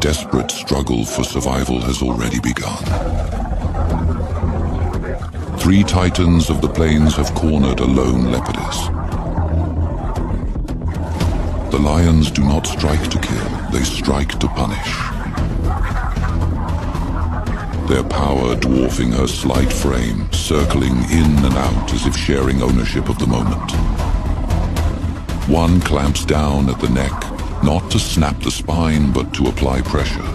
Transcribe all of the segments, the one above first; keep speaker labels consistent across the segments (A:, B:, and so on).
A: desperate struggle for survival has already begun. 3 titans of the plains have cornered a lone leopardess. The lions do not strike to kill, they strike to punish. Their power dwarfing her slight frame, circling in and out as if sharing ownership of the moment. One clamps down at the neck, not to snap the spine, but to apply pressure.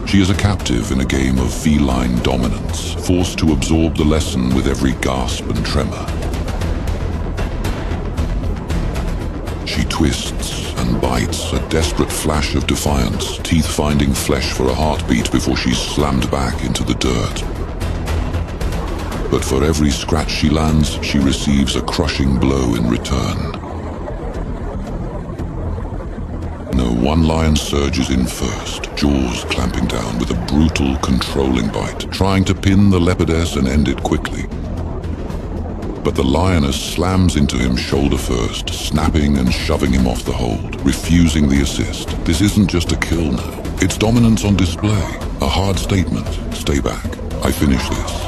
A: She is a captive in a game of feline dominance, forced to absorb the lesson with every gasp and tremor. She twists and bites, a desperate flash of defiance, teeth finding flesh for a heartbeat before she's slammed back into the dirt. But for every scratch she lands, she receives a crushing blow in return. No, one lion surges in first, jaws clamping down with a brutal, controlling bite, trying to pin the leopardess and end it quickly. But the lioness slams into him shoulder first, snapping and shoving him off the hold, refusing the assist. This isn't just a kill now. It's dominance on display. A hard statement. Stay back. I finish this.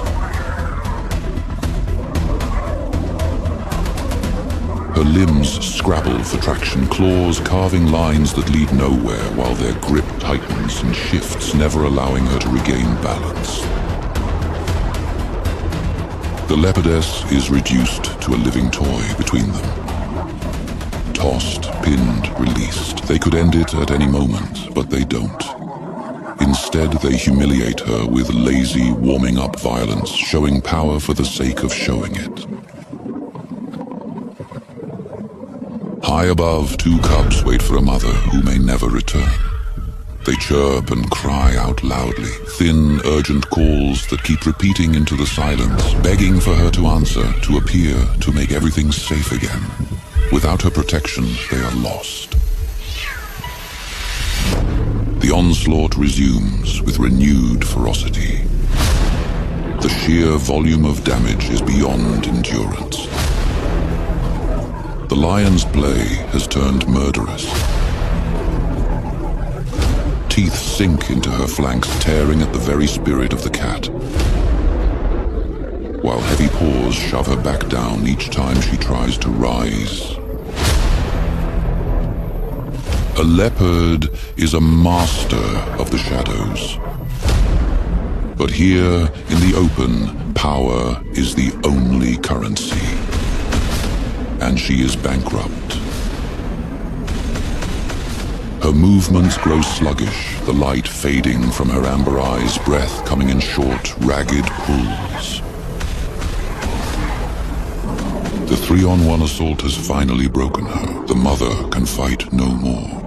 A: Her limbs scrabble for traction, claws carving lines that lead nowhere while their grip tightens and shifts, never allowing her to regain balance. The leopardess is reduced to a living toy between them. Tossed, pinned, released. They could end it at any moment, but they don't. Instead, they humiliate her with lazy, warming-up violence, showing power for the sake of showing it. High above, 2 cubs wait for a mother who may never return. They chirp and cry out loudly, thin, urgent calls that keep repeating into the silence, begging for her to answer, to appear, to make everything safe again. Without her protection, they are lost. The onslaught resumes with renewed ferocity. The sheer volume of damage is beyond endurance. The lion's play has turned murderous. Teeth sink into her flanks, tearing at the very spirit of the cat, while heavy paws shove her back down each time she tries to rise. A leopard is a master of the shadows. But here, in the open, power is the only currency. And she is bankrupt. Her movements grow sluggish, the light fading from her amber eyes, breath coming in short, ragged pulls. The 3-on-1 assault has finally broken her. The mother can fight no more.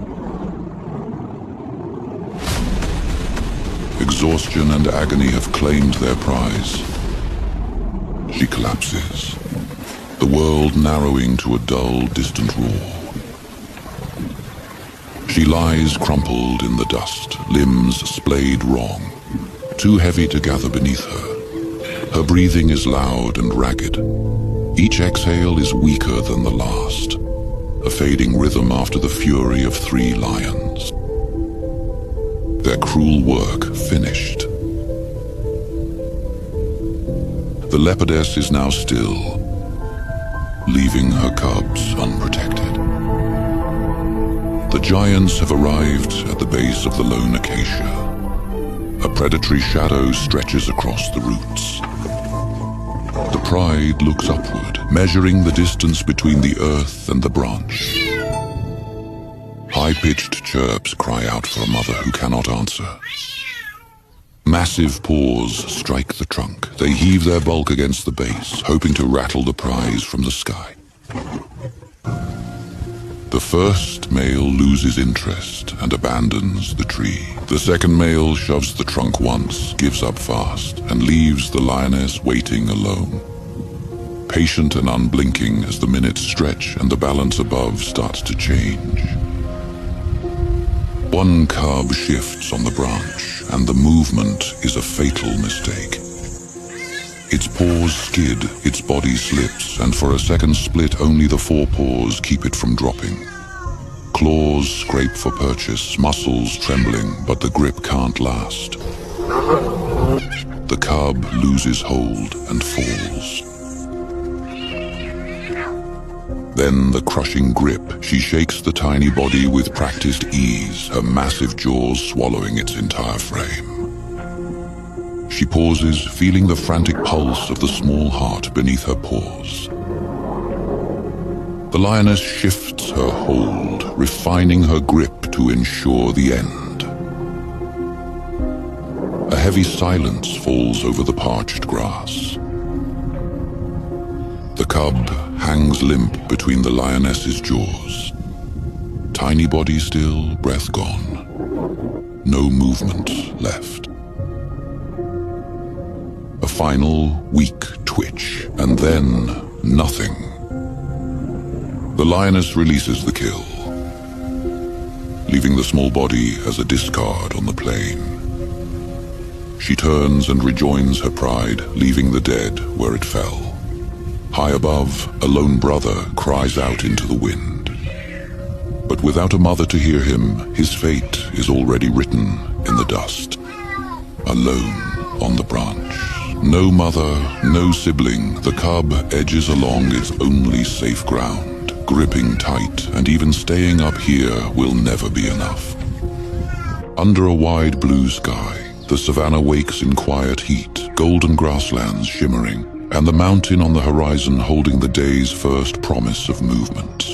A: Exhaustion and agony have claimed their prize. She collapses, the world narrowing to a dull, distant roar. She lies crumpled in the dust, limbs splayed wrong, too heavy to gather beneath her. Her breathing is loud and ragged. Each exhale is weaker than the last, a fading rhythm after the fury of 3 lions. Their cruel work finished. The leopardess is now still, leaving her cubs unprotected. The giants have arrived at the base of the lone acacia. A predatory shadow stretches across the roots. The pride looks upward, measuring the distance between the earth and the branch. High-pitched chirps cry out for a mother who cannot answer. Massive paws strike the trunk. They heave their bulk against the base, hoping to rattle the prize from the sky. The first male loses interest and abandons the tree. The second male shoves the trunk once, gives up fast, and leaves the lioness waiting alone. Patient and unblinking as the minutes stretch and the balance above starts to change. One cub shifts on the branch, and the movement is a fatal mistake. Its paws skid, its body slips, and for a second split only the 4 paws keep it from dropping. Claws scrape for purchase, muscles trembling, but the grip can't last. The cub loses hold and falls. Then the crushing grip. She shakes the tiny body with practiced ease, her massive jaws swallowing its entire frame. She pauses, feeling the frantic pulse of the small heart beneath her paws. The lioness shifts her hold, refining her grip to ensure the end. A heavy silence falls over the parched grass. The cub hangs limp between the lioness's jaws. Tiny body still, breath gone. No movement left. A final, weak twitch, and then nothing. The lioness releases the kill, leaving the small body as a discard on the plain. She turns and rejoins her pride, leaving the dead where it fell. High above, a lone brother cries out into the wind. But without a mother to hear him, his fate is already written in the dust. Alone on the branch. No mother, no sibling, the cub edges along its only safe ground. Gripping tight, and even staying up here will never be enough. Under a wide blue sky, the savannah wakes in quiet heat, golden grasslands shimmering, and the mountain on the horizon holding the day's first promise of movement.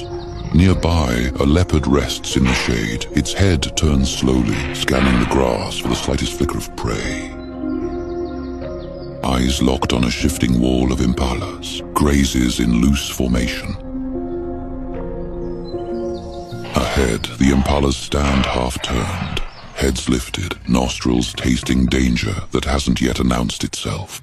A: Nearby, a leopard rests in the shade, its head turns slowly, scanning the grass for the slightest flicker of prey. Eyes locked on a shifting wall of impalas, grazes in loose formation. Ahead, the impalas stand half-turned, heads lifted, nostrils tasting danger that hasn't yet announced itself.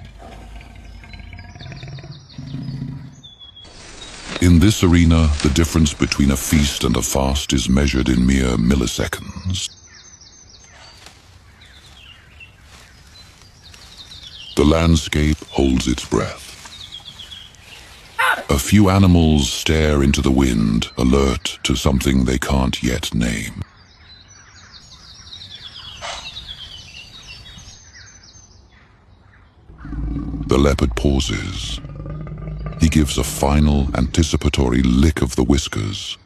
A: In this arena, the difference between a feast and a fast is measured in mere milliseconds. The landscape holds its breath. A few animals stare into the wind, alert to something they can't yet name. The leopard pauses. He gives a final, anticipatory lick of the whiskers,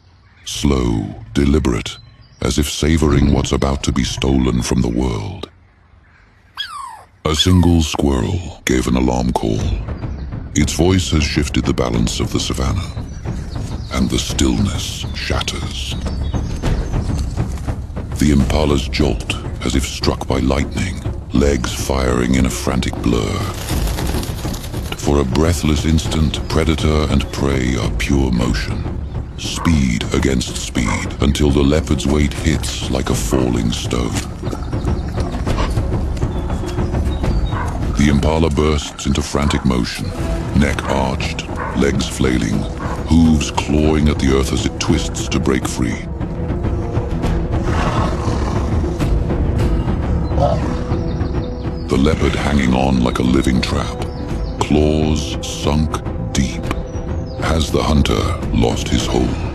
A: slow, deliberate, as if savoring what's about to be stolen from the world. A single squirrel gave an alarm call. Its voice has shifted the balance of the savannah, and the stillness shatters. The impalas jolt as if struck by lightning, legs firing in a frantic blur. For a breathless instant, predator and prey are pure motion, speed against speed, until the leopard's weight hits like a falling stone. The impala bursts into frantic motion, neck arched, legs flailing, hooves clawing at the earth as it twists to break free. The leopard hanging on like a living trap, claws sunk deep. Has the hunter lost his hold?